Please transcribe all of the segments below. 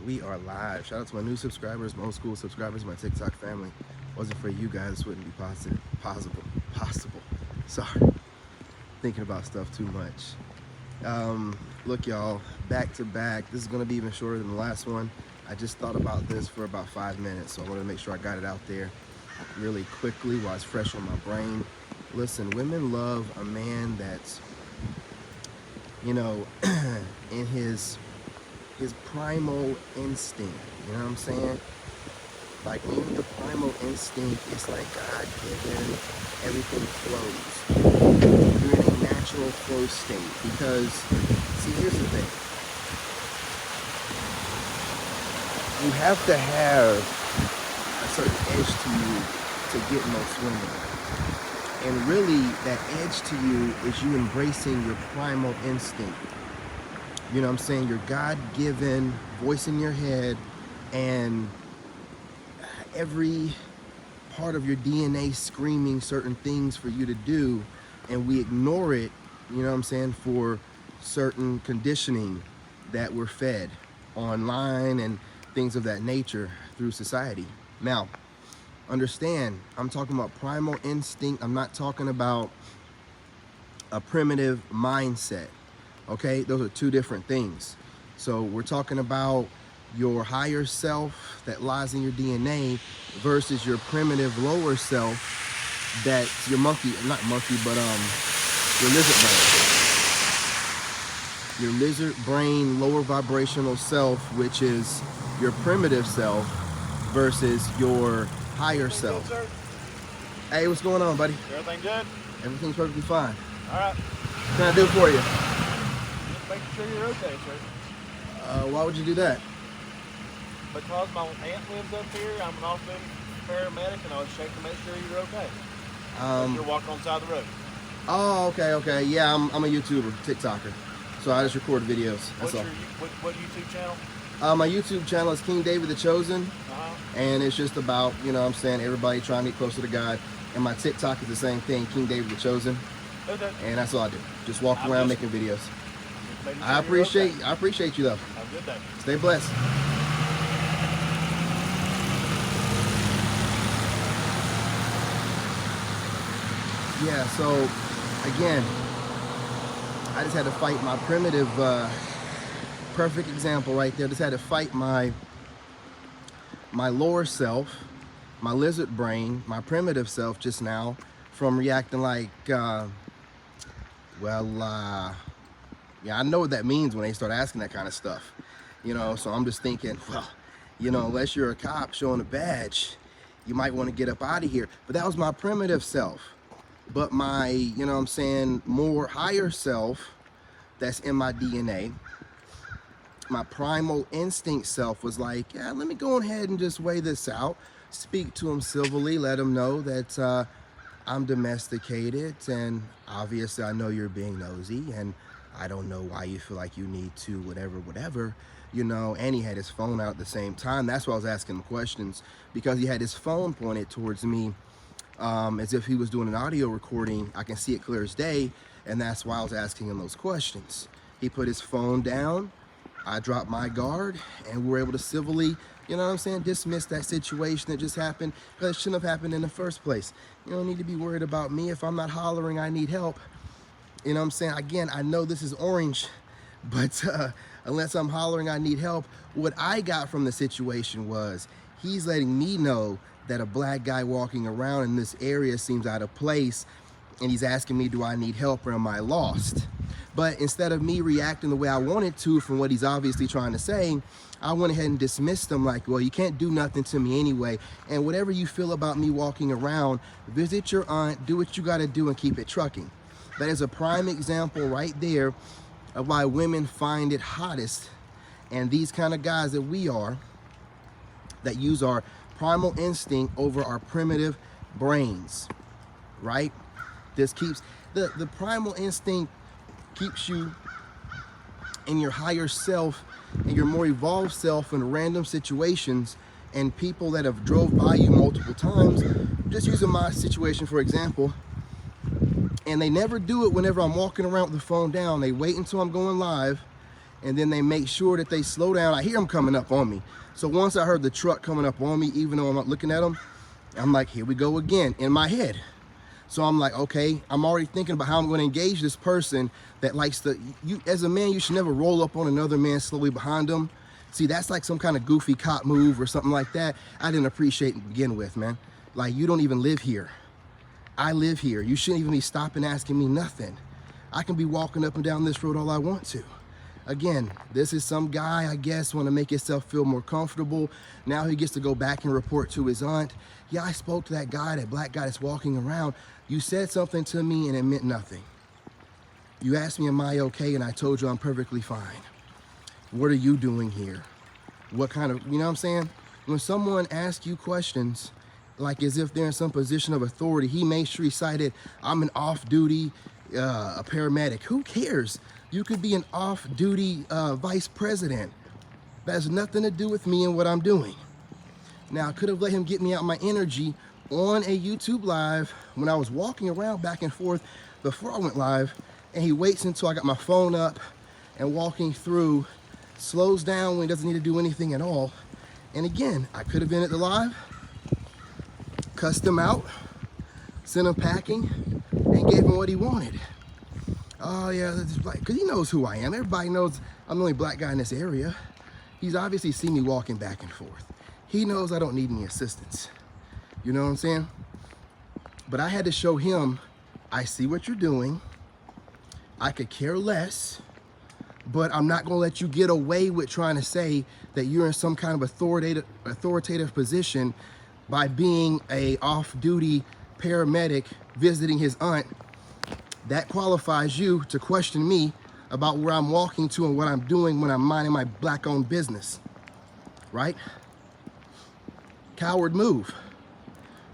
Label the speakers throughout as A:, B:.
A: We are live. Shout out to my new subscribers, my old school subscribers, my TikTok family. Wasn't for you guys, this wouldn't be possible. Sorry, thinking about stuff too much. Look, y'all, back to back. This is gonna be even shorter than the last one. I just thought about this for about 5 minutes, so I wanted to make sure I got it out there really quickly while it's fresh on my brain. Listen, women love a man that's, you know, in his primal instinct, you know what I'm saying? Like, when the primal instinct is like God-given, everything flows. You're in a natural flow state because, see, here's the thing. You have to have a certain edge to you to get most women. And really, that edge to you is you embracing your primal instinct. You know what I'm saying? Your God-given voice in your head, and every part of your DNA screaming certain things for you to do, and we ignore it, you know what I'm saying, for certain conditioning that we're fed online and things of that nature through society. Now, understand, I'm talking about primal instinct. I'm not talking about a primitive mindset. Okay, those are two different things. So we're talking about your higher self that lies in your DNA versus your primitive lower self that's your not monkey, but your lizard brain. Your lizard brain lower vibrational self, which is your primitive self versus your higher self.
B: Good,
A: hey, what's going on, buddy?
B: everything good?
A: Everything's perfectly fine.
B: All right.
A: What can I do for you?
B: Just making sure you're okay, sir.
A: Why would you do that?
B: Because my aunt lives up here, I'm an off-duty paramedic, and I was checking to make sure you're okay. You're walking on the side of the road.
A: Oh, okay. Yeah, I'm a YouTuber, TikToker. So I just record videos. That's all.
B: What YouTube channel?
A: My YouTube channel is King David the Chosen. And it's just about, you know what I'm saying, everybody trying to get closer to God. And my TikTok is the same thing, King David the Chosen.
B: Okay.
A: And that's all I do. Just walk around making videos.
B: Sure
A: I appreciate you though.
B: Have a good day.
A: Stay blessed. Yeah, so again, I just had to fight my primitive, perfect example right there. Just had to fight my lower self, my lizard brain, my primitive self just now from reacting like, yeah, I know what that means when they start asking that kind of stuff, you know. So I'm just thinking, well, you know, unless you're a cop showing a badge, you might want to get up out of here. But that was my primitive self. But my, you know what I'm saying, more higher self that's in my DNA, my primal instinct self was like, yeah, let me go ahead and just weigh this out. Speak to him civilly, let him know that I'm domesticated, and obviously I know you're being nosy, and I don't know why you feel like you need to whatever, you know. And he had his phone out at the same time. That's why I was asking him questions, because he had his phone pointed towards me as if he was doing an audio recording. I can see it clear as day, and that's why I was asking him those questions. He put his phone down, I dropped my guard, and we were able to civilly, you know what I'm saying, dismiss that situation that just happened, because it shouldn't have happened in the first place. You don't need to be worried about me if I'm not hollering I need help. You know what I'm saying? Again, I know this is orange, but unless I'm hollering I need help, what I got from the situation was he's letting me know that a black guy walking around in this area seems out of place, and he's asking me, do I need help or am I lost? But instead of me reacting the way I wanted to from what he's obviously trying to say, I went ahead and dismissed him like, well, you can't do nothing to me anyway, and whatever you feel about me walking around, visit your aunt, do what you gotta do, and keep it trucking. That is a prime example right there of why women find it hottest, and these kind of guys that we are, that use our primal instinct over our primitive brains, right? This keeps, the primal instinct keeps you in your higher self and your more evolved self in random situations, and people that have drove by you multiple times. Just using my situation for example, and they never do it whenever I'm walking around with the phone down. They wait until I'm going live, and then they make sure that they slow down. I hear them coming up on me. So once I heard the truck coming up on me, even though I'm not looking at them, I'm like, here we go again in my head. So I'm like, okay, I'm already thinking about how I'm going to engage this person that likes to, you as a man, you should never roll up on another man slowly behind them. See, that's like some kind of goofy cop move or something like that. I didn't appreciate to begin with, man. Like, you don't even live here. I live here. You shouldn't even be stopping asking me nothing. I can be walking up and down this road all I want to. Again, this is some guy, I guess, want to make himself feel more comfortable. Now he gets to go back and report to his aunt. Yeah, I spoke to that guy, that black guy that's walking around. You said something to me and it meant nothing. You asked me, am I okay? And I told you I'm perfectly fine. What are you doing here? What kind of, you know what I'm saying? When someone asks you questions, like as if they're in some position of authority, he made sure he cited, I'm an off-duty a paramedic. Who cares? You could be an off-duty vice president. That has nothing to do with me and what I'm doing. Now, I could have let him get me out my energy on a YouTube live when I was walking around back and forth before I went live, and he waits until I got my phone up and walking through, slows down when he doesn't need to do anything at all. And again, I could have ended the live, cussed him out, sent him packing, and gave him what he wanted. Oh yeah, because he knows who I am. Everybody knows I'm the only black guy in this area. He's obviously seen me walking back and forth. He knows I don't need any assistance. You know what I'm saying? But I had to show him, I see what you're doing. I could care less, but I'm not gonna let you get away with trying to say that you're in some kind of authoritative position by being a off-duty paramedic visiting his aunt. That qualifies you to question me about where I'm walking to and what I'm doing when I'm minding my black-owned business, right? Coward move.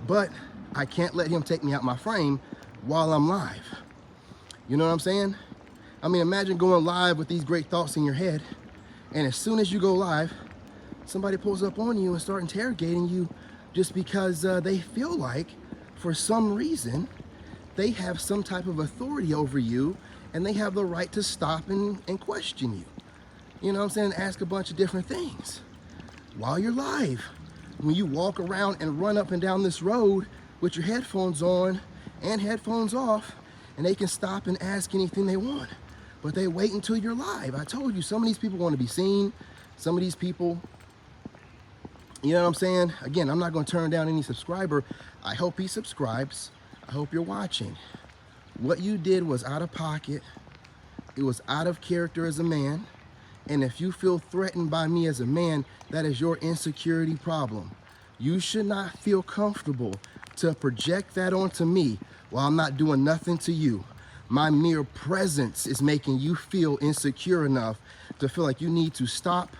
A: But I can't let him take me out my frame while I'm live. You know what I'm saying? I mean, imagine going live with these great thoughts in your head, and as soon as you go live, somebody pulls up on you and start interrogating you just because they feel like, for some reason, they have some type of authority over you, and they have the right to stop and question you. You know what I'm saying? Ask a bunch of different things while you're live. When you walk around and run up and down this road with your headphones on and headphones off, and they can stop and ask anything they want. But they wait until you're live. I told you, some of these people want to be seen. Some of these people, you know what I'm saying? Again, I'm not going to turn down any subscriber. I hope he subscribes. I hope you're watching. What you did was out of pocket. It was out of character as a man. And if you feel threatened by me as a man, that is your insecurity problem. You should not feel comfortable to project that onto me while I'm not doing nothing to you. My mere presence is making you feel insecure enough to feel like you need to stop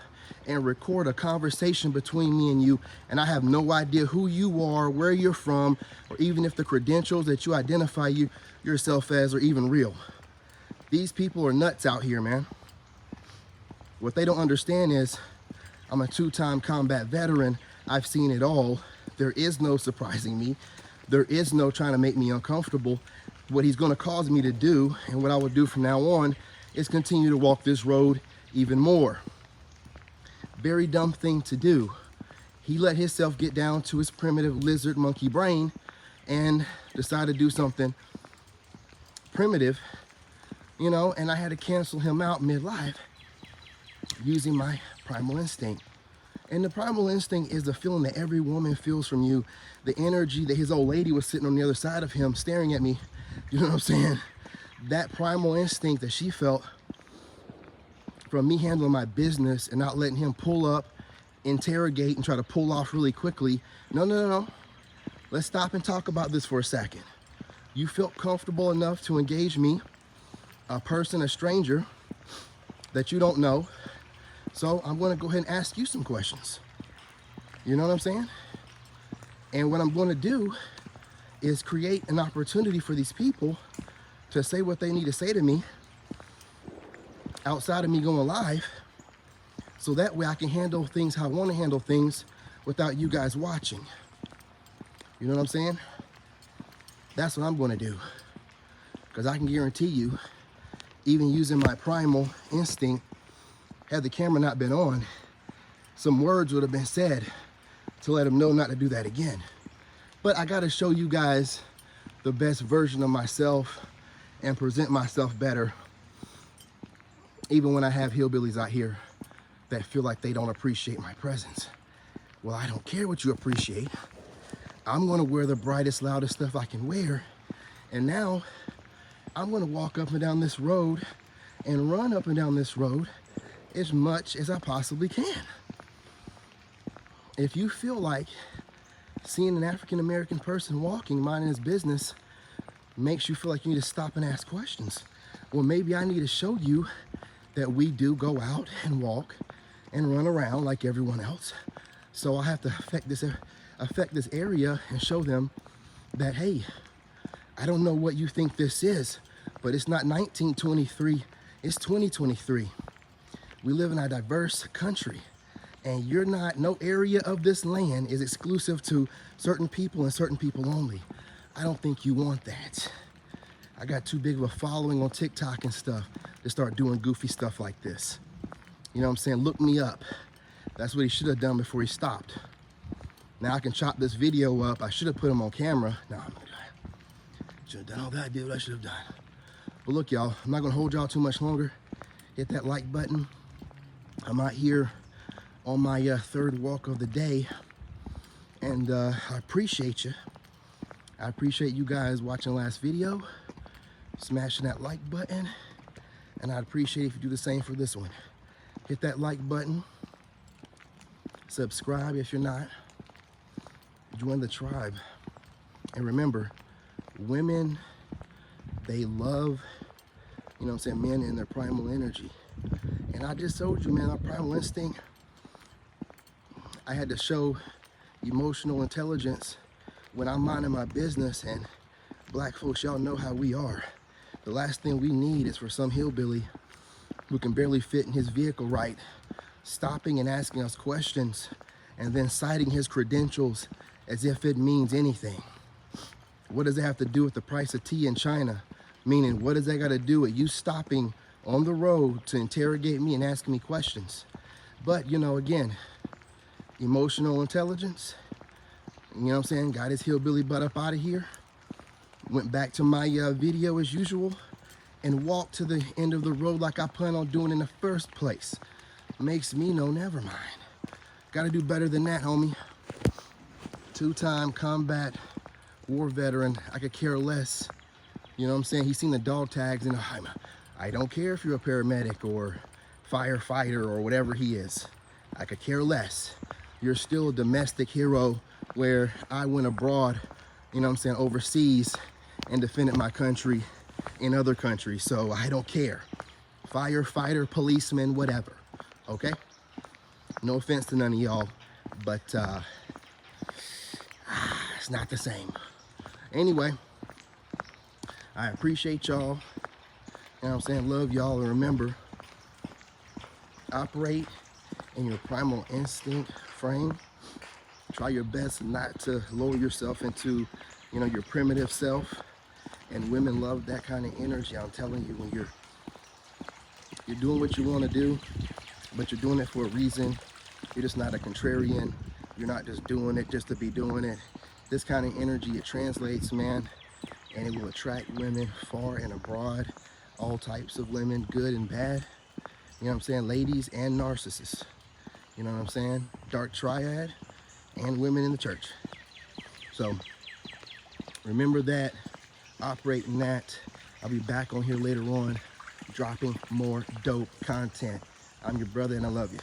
A: and record a conversation between me and you, and I have no idea who you are, where you're from, or even if the credentials that you identify yourself as are even real. These people are nuts out here, man. What they don't understand is I'm a two-time combat veteran. I've seen it all. There is no surprising me. There is no trying to make me uncomfortable. What he's going to cause me to do, and what I will do from now on, is continue to walk this road even more. Very dumb thing to do. He let himself get down to his primitive lizard monkey brain and decided to do something primitive, you know, and I had to cancel him out mid-life using my primal instinct. And the primal instinct is the feeling that every woman feels from you, the energy that his old lady was sitting on the other side of him staring at me, you know what I'm saying? That primal instinct that she felt from me handling my business and not letting him pull up, interrogate, and try to pull off really quickly. No. Let's stop and talk about this for a second. You felt comfortable enough to engage me, a person, a stranger that you don't know. So I'm going to go ahead and ask you some questions. You know what I'm saying? And what I'm going to do is create an opportunity for these people to say what they need to say to me outside of me going live, so that way I can handle things how I want to handle things without you guys watching. You know what I'm saying? That's what I'm going to do. Because I can guarantee you, even using my primal instinct, had the camera not been on, some words would have been said to let him know not to do that again. But I gotta show you guys the best version of myself and present myself better, even when I have hillbillies out here that feel like they don't appreciate my presence. Well, I don't care what you appreciate. I'm gonna wear the brightest, loudest stuff I can wear. And now I'm gonna walk up and down this road and run up and down this road as much as I possibly can. If you feel like seeing an African-American person walking, minding his business, makes you feel like you need to stop and ask questions, well, maybe I need to show you that we do go out and walk and run around like everyone else. So I have to affect this area and show them that, hey, I don't know what you think this is, but it's not 1923, it's 2023. We live in a diverse country, and no area of this land is exclusive to certain people and certain people only. I don't think you want that. I got too big of a following on TikTok and stuff to start doing goofy stuff like this. You know what I'm saying? Look me up. That's what he should have done before he stopped. Now I can chop this video up. I should have put him on camera. No, I'm not gonna. Should have done all that. I did what I should have done. But look, y'all, I'm not gonna hold y'all too much longer. Hit that like button. I'm out here on my third walk of the day, and I appreciate you. I appreciate you guys watching the last video, smashing that like button, and I'd appreciate if you do the same for this one. Hit that like button, subscribe if you're not, join the tribe. And remember, women, they love, you know what I'm saying, men in their primal energy. And I just told you, man, our primal instinct, I had to show emotional intelligence when I'm minding my business, and black folks, y'all know how we are. The last thing we need is for some hillbilly who can barely fit in his vehicle right, stopping and asking us questions and then citing his credentials as if it means anything. What does it have to do with the price of tea in China? Meaning, what does that got to do with you stopping on the road to interrogate me and asking me questions? But, you know, again, emotional intelligence, you know what I'm saying, got his hillbilly butt up out of here, went back to my video as usual, and walked to the end of the road like I planned on doing in the first place. Makes me know, never mind. Gotta do better than that, homie. Two-time combat war veteran, I could care less. You know what I'm saying? He's seen the dog tags, and I don't care if you're a paramedic or firefighter or whatever he is. I could care less. You're still a domestic hero, where I went abroad, you know what I'm saying, overseas, and defended my country in other countries. So I don't care. Firefighter, policeman, whatever. Okay? No offense to none of y'all, but it's not the same. Anyway, I appreciate y'all. You know what I'm saying? Love y'all. And remember, operate in your primal instinct frame. Try your best not to lower yourself into, you know, your primitive self. And women love that kind of energy. I'm telling you, when you're doing what you want to do, but you're doing it for a reason. You're just not a contrarian. You're not just doing it just to be doing it. This kind of energy, it translates, man, and it will attract women far and abroad. All types of women, good and bad. You know what I'm saying? Ladies and narcissists. You know what I'm saying? Dark triad and women in the church. So remember that, operate in that. I'll be back on here later on, dropping more dope content. I'm your brother and I love you.